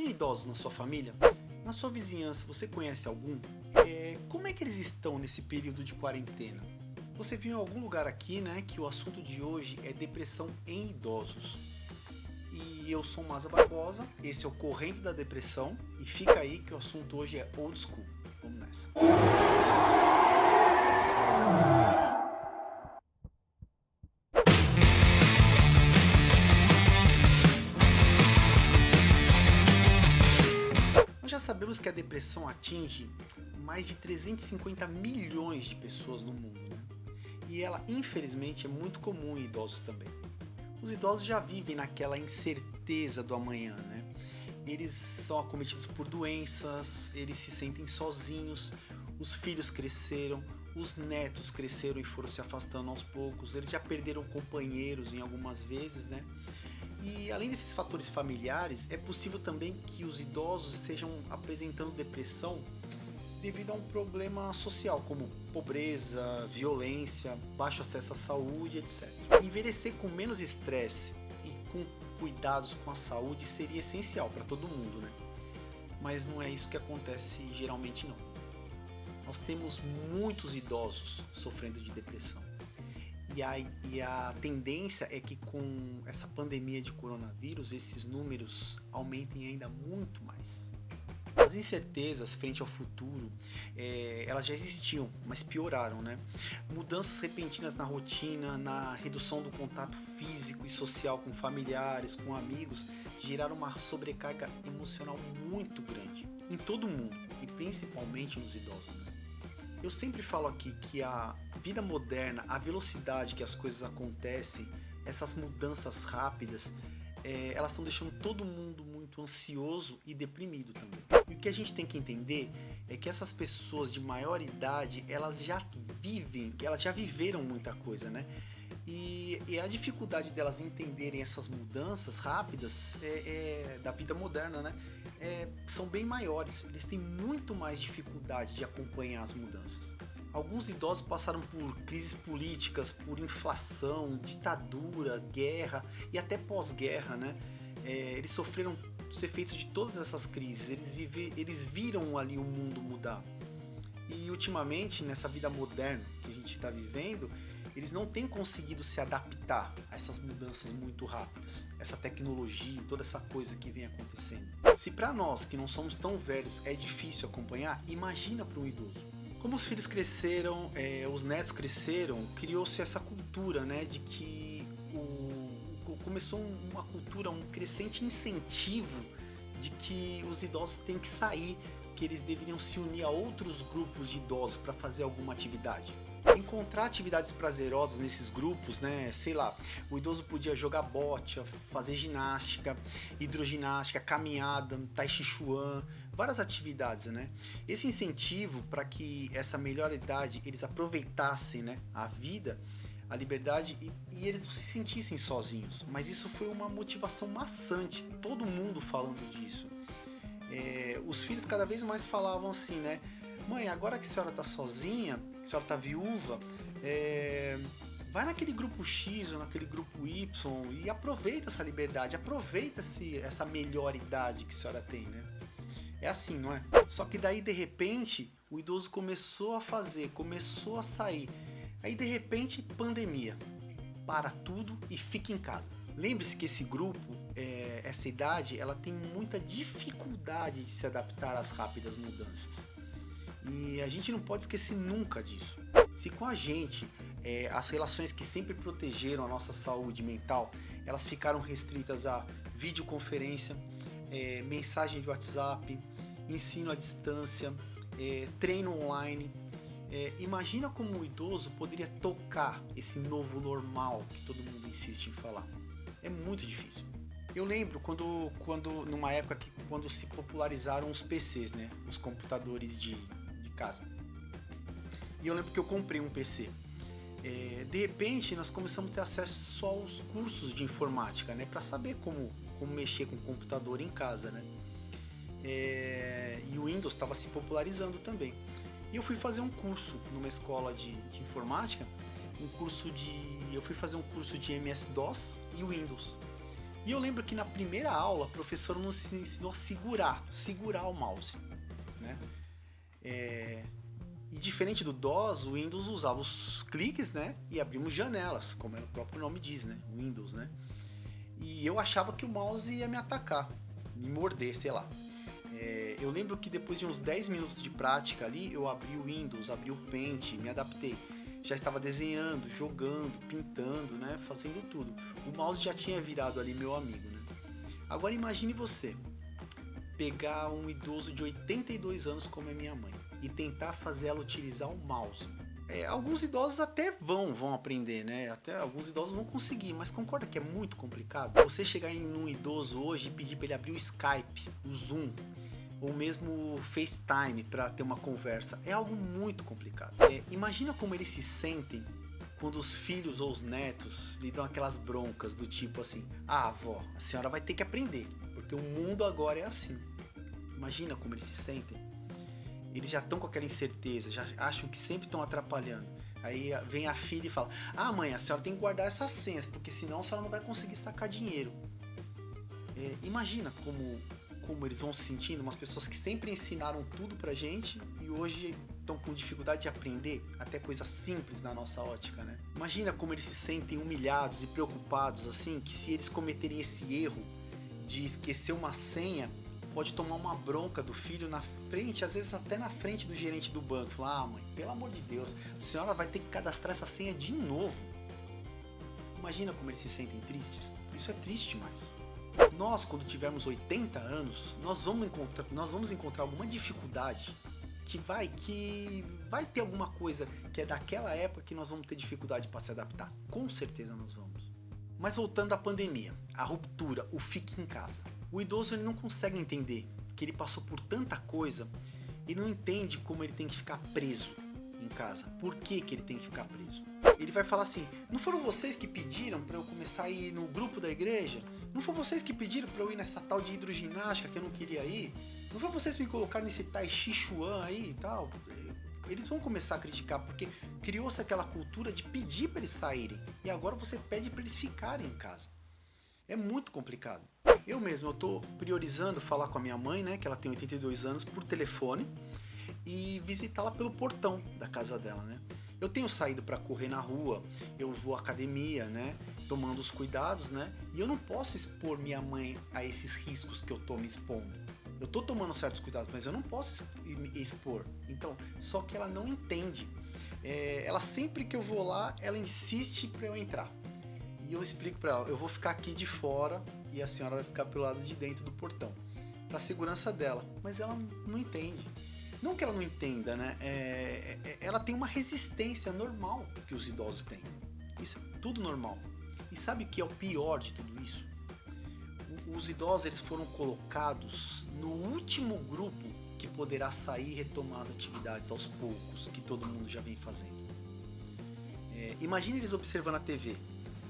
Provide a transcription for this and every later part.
Tem idosos na sua família? Na sua vizinhança, você conhece algum? Como é que eles estão nesse período de quarentena? Você viu em algum lugar aqui, né, que o assunto de hoje é depressão em idosos. E eu sou Maza Barbosa, esse é o Correndo da Depressão, e fica aí que o assunto hoje é old school. Vamos nessa. Nós já sabemos que a depressão atinge mais de 350 milhões de pessoas no mundo, né? E ela, infelizmente, é muito comum em idosos também. Os idosos já vivem naquela incerteza do amanhã, né? Eles são acometidos por doenças, eles se sentem sozinhos, os filhos cresceram, os netos cresceram e foram se afastando aos poucos, eles já perderam companheiros em algumas vezes, né? E além desses fatores familiares, é possível também que os idosos estejam apresentando depressão devido a um problema social, como pobreza, violência, baixo acesso à saúde, etc. Envelhecer com menos estresse e com cuidados com a saúde seria essencial para todo mundo, né? Mas não é isso que acontece geralmente, não. Nós temos muitos idosos sofrendo de depressão. E a tendência é que com essa pandemia de coronavírus, esses números aumentem ainda muito mais. As incertezas frente ao futuro, elas já existiam, mas pioraram, né? Mudanças repentinas na rotina, na redução do contato físico e social com familiares, com amigos, geraram uma sobrecarga emocional muito grande em todo mundo e principalmente nos idosos, né? Eu sempre falo aqui que a vida moderna, a velocidade que as coisas acontecem, essas mudanças rápidas, elas estão deixando todo mundo muito ansioso e deprimido também. E o que a gente tem que entender é que essas pessoas de maior idade, elas já viveram muita coisa, né? E a dificuldade delas entenderem essas mudanças rápidas da vida moderna, né? São bem maiores, eles têm muito mais dificuldade de acompanhar as mudanças. Alguns idosos passaram por crises políticas, por inflação, ditadura, guerra e até pós-guerra, né? Eles sofreram os efeitos de todas essas crises, eles viram ali o mundo mudar. E ultimamente, nessa vida moderna que a gente está vivendo, eles não têm conseguido se adaptar a essas mudanças muito rápidas, essa tecnologia, toda essa coisa que vem acontecendo. Se para nós, que não somos tão velhos, é difícil acompanhar, imagina para um idoso. Como os filhos cresceram, os netos cresceram, criou-se essa cultura, né, de que começou uma cultura, um crescente incentivo de que os idosos têm que sair, que eles deveriam se unir a outros grupos de idosos para fazer alguma atividade. Encontrar atividades prazerosas nesses grupos, né? Sei lá, o idoso podia jogar bote, fazer ginástica, hidroginástica, caminhada, tai chi chuan, várias atividades, né? Esse incentivo para que essa melhor idade eles aproveitassem, né, a vida, a liberdade e eles não se sentissem sozinhos. Mas isso foi uma motivação maçante, todo mundo falando disso. Os filhos cada vez mais falavam assim, né? Mãe, agora que a senhora tá sozinha, que a senhora tá viúva, vai naquele grupo X ou naquele grupo Y e aproveita essa liberdade, aproveita essa melhor idade que a senhora tem, né? É assim, não é? Só que daí, de repente, o idoso começou a sair. Aí, de repente, pandemia. Para tudo e fica em casa. Lembre-se que esse grupo, essa idade, ela tem muita dificuldade de se adaptar às rápidas mudanças. E a gente não pode esquecer nunca disso. Se com a gente, as relações que sempre protegeram a nossa saúde mental, elas ficaram restritas a videoconferência, mensagem de WhatsApp, ensino à distância, treino online, imagina como o idoso poderia tocar esse novo normal que todo mundo insiste em falar. É muito difícil. Eu lembro quando numa época quando se popularizaram os PCs, né, os computadores de casa. E eu lembro que eu comprei um PC. De repente, nós começamos a ter acesso só aos cursos de informática, né, para saber como mexer com o computador em casa, né. E o Windows estava se popularizando também. E eu fui fazer um curso numa escola de informática, eu fui fazer um curso de MS-DOS e Windows. E eu lembro que na primeira aula a professora nos ensinou a segurar o mouse, né? E diferente do DOS, o Windows usava os cliques, né? E abrimos janelas, como o próprio nome diz, né? Windows, né? E eu achava que o mouse ia me atacar, me morder, sei lá. Eu lembro que depois de uns 10 minutos de prática ali, eu abri o Windows, abri o Paint, me adaptei. Já estava desenhando, jogando, pintando, né? Fazendo tudo. O mouse já tinha virado ali meu amigo, né? Agora imagine você pegar um idoso de 82 anos como é minha mãe e tentar fazer ela utilizar o mouse. Alguns idosos até vão aprender, né? Até alguns idosos vão conseguir, mas concorda que é muito complicado? Você chegar em um idoso hoje e pedir para ele abrir o Skype, o Zoom, ou mesmo o FaceTime para ter uma conversa, é algo muito complicado. Imagina como eles se sentem quando os filhos ou os netos lhe dão aquelas broncas do tipo assim: ah, avó, a senhora vai ter que aprender, porque o mundo agora é assim. Imagina como eles se sentem. Eles já estão com aquela incerteza, já acham que sempre estão atrapalhando. Aí vem a filha e fala: ah, mãe, a senhora tem que guardar essas senhas, porque senão a senhora não vai conseguir sacar dinheiro. Imagina como eles vão se sentindo, umas pessoas que sempre ensinaram tudo pra gente e hoje estão com dificuldade de aprender até coisas simples na nossa ótica, né? Imagina como eles se sentem humilhados e preocupados, assim, que se eles cometerem esse erro de esquecer uma senha, pode tomar uma bronca do filho na frente, às vezes até na frente do gerente do banco. Falar: ah, mãe, pelo amor de Deus, a senhora vai ter que cadastrar essa senha de novo. Imagina como eles se sentem tristes. Isso é triste demais. Nós, quando tivermos 80 anos, nós vamos encontrar alguma dificuldade que vai ter alguma coisa que é daquela época que nós vamos ter dificuldade para se adaptar. Com certeza nós vamos. Mas voltando à pandemia, a ruptura, o fique em casa. O idoso ele não consegue entender que ele passou por tanta coisa, ele não entende como ele tem que ficar preso em casa. Por que ele tem que ficar preso? Ele vai falar assim: não foram vocês que pediram para eu começar a ir no grupo da igreja? Não foram vocês que pediram para eu ir nessa tal de hidroginástica que eu não queria ir? Não foram vocês que me colocaram nesse Tai Chi Chuan aí e tal? Eles vão começar a criticar, porque criou-se aquela cultura de pedir para eles saírem. E agora você pede para eles ficarem em casa. É muito complicado. Eu tô priorizando falar com a minha mãe, né, que ela tem 82 anos, por telefone e visitá-la pelo portão da casa dela, né? Eu tenho saído para correr na rua, eu vou à academia, né, tomando os cuidados, né? E eu não posso expor minha mãe a esses riscos que eu tô me expondo. Eu tô tomando certos cuidados, mas eu não posso me expor. Então, só que ela não entende. Ela sempre que eu vou lá, ela insiste para eu entrar. E eu explico para ela: eu vou ficar aqui de fora e a senhora vai ficar pelo lado de dentro do portão, para a segurança dela. Mas ela não entende. Não que ela não entenda, né? Ela tem uma resistência normal que os idosos têm. Isso é tudo normal. E sabe o que é o pior de tudo isso? Os idosos eles foram colocados no último grupo que poderá sair e retomar as atividades aos poucos, que todo mundo já vem fazendo. Imagine eles observando a TV.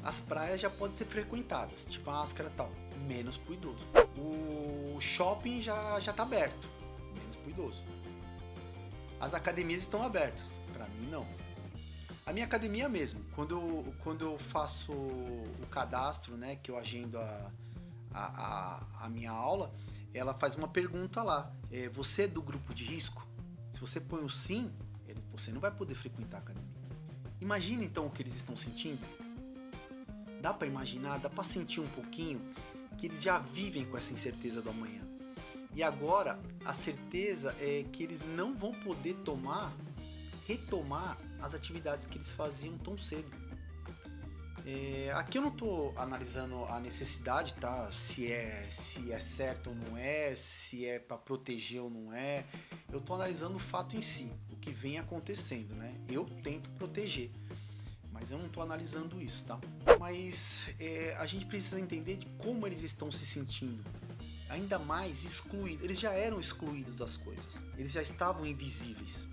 As praias já podem ser frequentadas, tipo a Máscara e tal, menos pro idoso. O shopping já está aberto, menos pro idoso. As academias estão abertas, para mim não. A minha academia mesmo, quando eu faço o cadastro, né, que eu agendo a minha aula, ela faz uma pergunta lá: você é do grupo de risco? Se você põe o sim, você não vai poder frequentar a academia. Imagina então o que eles estão sentindo. Dá para imaginar, dá para sentir um pouquinho que eles já vivem com essa incerteza do amanhã. E agora a certeza é que eles não vão poder retomar as atividades que eles faziam tão cedo. Aqui eu não estou analisando a necessidade, tá? Se é certo ou não é, se é para proteger ou não é. Eu estou analisando o fato em si, o que vem acontecendo, né? Eu tento proteger, mas eu não estou analisando isso, tá? Mas a gente precisa entender de como eles estão se sentindo. Ainda mais excluídos. Eles já eram excluídos das coisas. Eles já estavam invisíveis.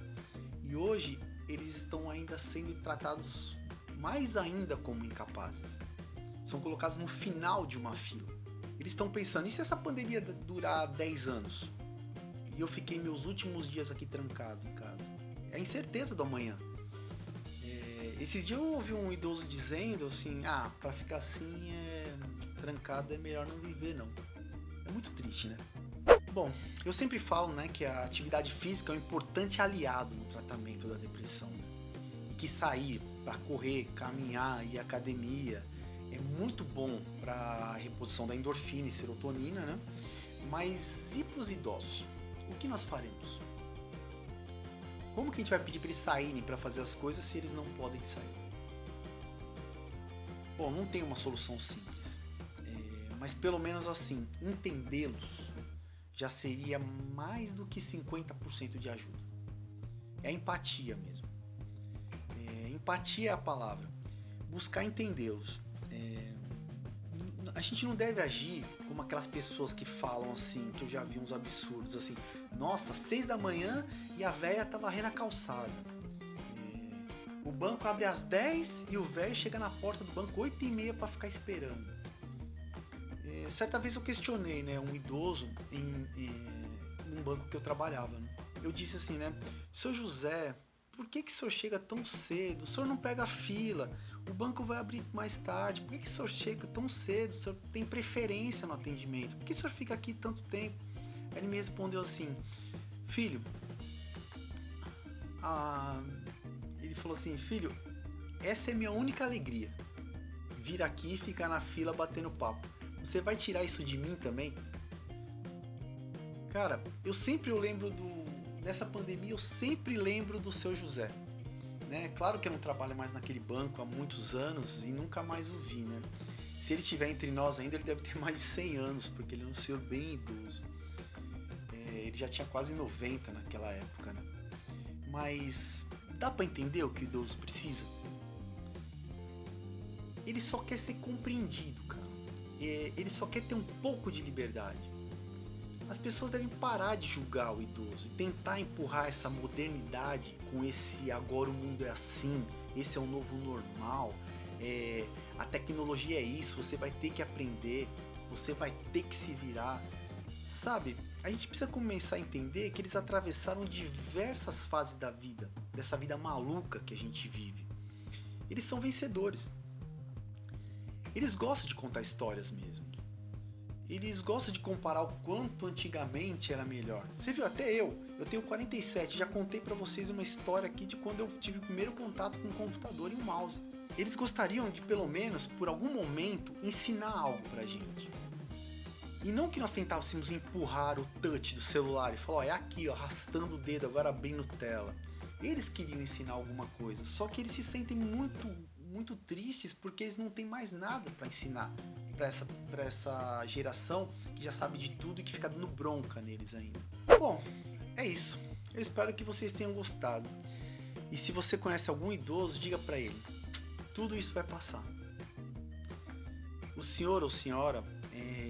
E hoje eles estão ainda sendo tratados mais ainda como incapazes. São colocados no final de uma fila. Eles estão pensando: e se essa pandemia durar 10 anos? E eu fiquei meus últimos dias aqui trancado em casa. É a incerteza do amanhã. Esses dias eu ouvi um idoso dizendo assim: para ficar assim trancado é melhor não viver não. É muito triste, né? Bom, eu sempre falo, né, que a atividade física é um importante aliado no tratamento da depressão, né? E que sair para correr, caminhar e academia é muito bom para a reposição da endorfina e serotonina, né? Mas e para os idosos? O que nós faremos? Como que a gente vai pedir para eles saírem para fazer as coisas se eles não podem sair? Bom, não tem uma solução simples, mas pelo menos assim, entendê-los já seria mais do que 50% de ajuda. É a empatia mesmo. Empatia é a palavra. Buscar entendê-los. A gente não deve agir como aquelas pessoas que falam assim, que eu já vi uns absurdos assim, nossa, 6 da manhã e a véia tá varrendo a calçada. O banco abre às 10 e o velho chega na porta do banco 8h30 para ficar esperando. Certa vez eu questionei, né, um idoso num banco que eu trabalhava. Né? Eu disse assim, né, seu José, por que o senhor chega tão cedo? O senhor não pega a fila, o banco vai abrir mais tarde, por que o senhor chega tão cedo? O senhor tem preferência no atendimento, por que o senhor fica aqui tanto tempo? Aí ele me respondeu assim, filho, ele falou assim, filho, essa é minha única alegria, vir aqui e ficar na fila batendo papo. Você vai tirar isso de mim também? Cara, eu lembro nessa pandemia, eu sempre lembro do seu José. Né? Claro que eu não trabalho mais naquele banco há muitos anos e nunca mais o vi, né? Se ele estiver entre nós ainda, ele deve ter mais de 100 anos, porque ele é um senhor bem idoso. Ele já tinha quase 90 naquela época, né? Mas dá pra entender o que o idoso precisa? Ele só quer ser compreendido, cara. Ele só quer ter um pouco de liberdade. As pessoas devem parar de julgar o idoso e tentar empurrar essa modernidade com esse agora o mundo é assim, esse é o novo normal, a tecnologia é isso, você vai ter que aprender, você vai ter que se virar. Sabe, a gente precisa começar a entender que eles atravessaram diversas fases da vida, dessa vida maluca que a gente vive. Eles são vencedores. Eles gostam de contar histórias mesmo. Eles gostam de comparar o quanto antigamente era melhor. Você viu, até eu tenho 47, já contei pra vocês uma história aqui de quando eu tive o primeiro contato com um computador e um mouse. Eles gostariam de, pelo menos, por algum momento, ensinar algo pra gente. E não que nós tentássemos empurrar o touch do celular e falar, ó, é aqui, ó, arrastando o dedo, agora abrindo tela. Eles queriam ensinar alguma coisa, só que eles se sentem muito tristes porque eles não têm mais nada para ensinar para essa geração que já sabe de tudo e que fica dando bronca neles ainda. Bom, é isso. Eu espero que vocês tenham gostado. E se você conhece algum idoso, diga para ele. Tudo isso vai passar. O senhor ou senhora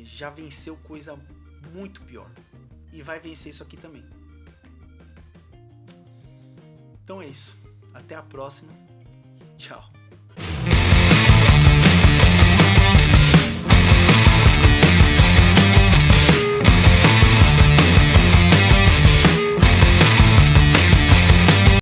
já venceu coisa muito pior. E vai vencer isso aqui também. Então é isso. Até a próxima. Tchau.